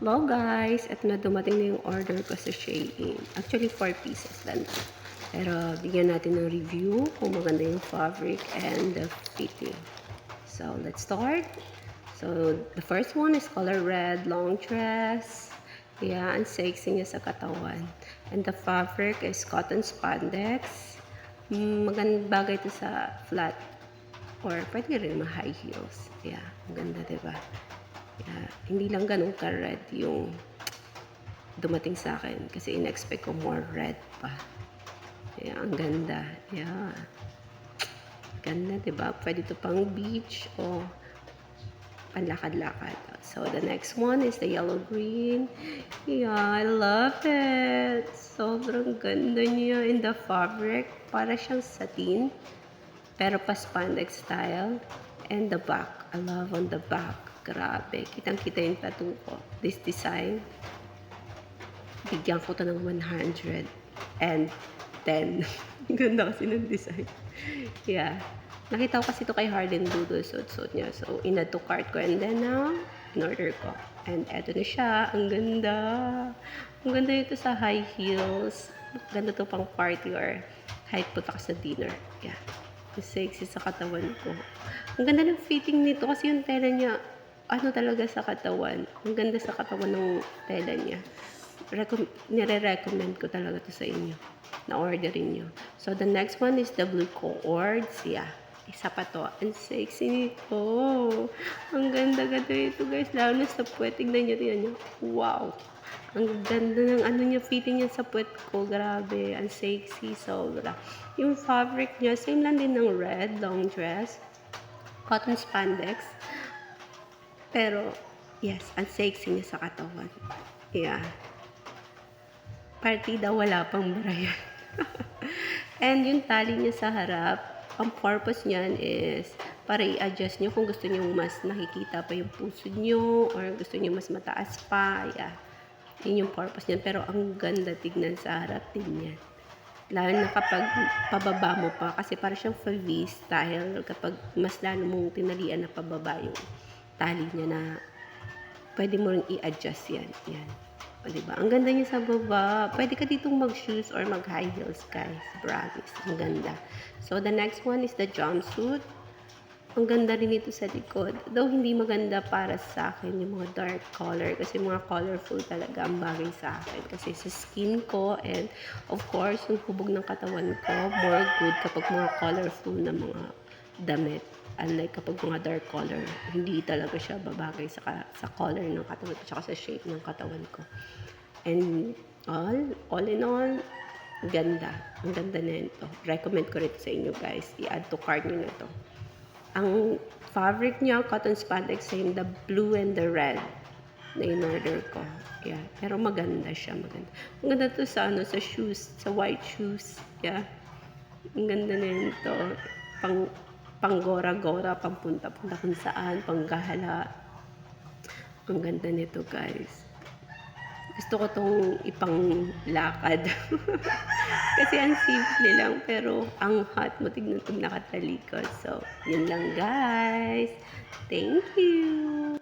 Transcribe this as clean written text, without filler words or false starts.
Hello guys, at na dumating na yung order ko sa Shein. Actually, 4 pieces lang. Pero bigyan natin ng review kung maganda yung fabric and the fitting. So, let's start. So, the first one is color red, long dress. Yeah, ang sexy niya sa katawan. And the fabric is cotton spandex. Magandang bagay ito sa flat or pwede rin mga high heels. Yeah, maganda, diba? Yeah, hindi lang ganun ka-red yung dumating sa akin kasi in-expect ko more red pa. Yeah, ang ganda. Yeah. Ganda, diba? Pwede ito pang beach o panlakad-lakad. So, the next one is the yellow-green. Yeah, I love it. Sobrang ganda niya in the fabric. Para siyang satin, pero pa spandex style. And the back. I love on the back. Grabe. Kitang-kita yung tattoo ko. This design, bigyan ko to ng 100 and 10. Ganda kasi ng design. Yeah. Nakita ko kasi ito kay Harden Doodle. Suot-suot niya. So, in-add to cart ko. And then now, in-order ko. And eto na siya. Ang ganda. Ang ganda ito sa high heels. Ganda to pang party or kahit punta ka sa dinner. Yeah. Ang sexy sa katawan ko. Ang ganda ng fitting nito kasi yung tela niya, ano talaga sa katawan. Ang ganda sa katawan ng tela niya. Nire-recommend ko talaga to sa inyo. Na-orderin nyo. So, the next one is the blue cords. Yeah. Isa pa to. Ang sexy nito. Ang ganda-ganda ito, guys. Lalo na sa puwet. Tignan nyo. Tignan nyo. Wow. Ang ganda ng ano niya, fitting niya sa puwet ko. Grabe. Ang sexy. Sobra. Yung fabric niya, same lang din ng red, long dress. Cotton spandex. Pero, yes, ang sexy niya sa katawan. Yeah. Partida, wala pang barayan. And yung tali niya sa harap, ang purpose niyan is para i-adjust nyo kung gusto nyo mas nakikita pa yung puso nyo or gusto nyo mas mataas pa. Yeah. Yun yung purpose niyan. Pero ang ganda tignan sa harap din yan. Lalo na kapag pababa mo pa kasi para siyang V style kapag mas lalo mong tinalian na pababa yung tali niya na pwede mo rin i-adjust yan. Yan. O, diba? Ang ganda niya sa baba. Pwede ka ditong mag-shoes or mag-high heels, guys. Promise. Ang ganda. So, the next one is the jumpsuit. Ang ganda rin ito sa likod. Though hindi maganda para sa akin yung mga dark color kasi mga colorful talaga ang bagay sa akin. Kasi sa skin ko and of course, yung hubog ng katawan ko, more good kapag mga colorful na mga damit. Unlike kapag mga dark color, hindi talaga siya babagay sa color ng katawan ko at sa shape ng katawan ko. And all in all, ganda. Ang ganda na ito. Recommend ko rin sa inyo, guys. I-add to cart nyo na ito. Ang fabric niya, cotton spandex, same the blue and the red na in-order ko. Yeah. Pero maganda siya, maganda. Maganda to sa, sa shoes, sa white shoes. Yeah. Ang ganda na ito. Pang gora-gora, pang punta-punta kung saan, pang gahala. Ang ganda nito, guys. Gusto ko tong ipang lakad. Kasi ang simple lang, pero ang hot mo, tignan itong nakatalikod. So, yun lang, guys. Thank you!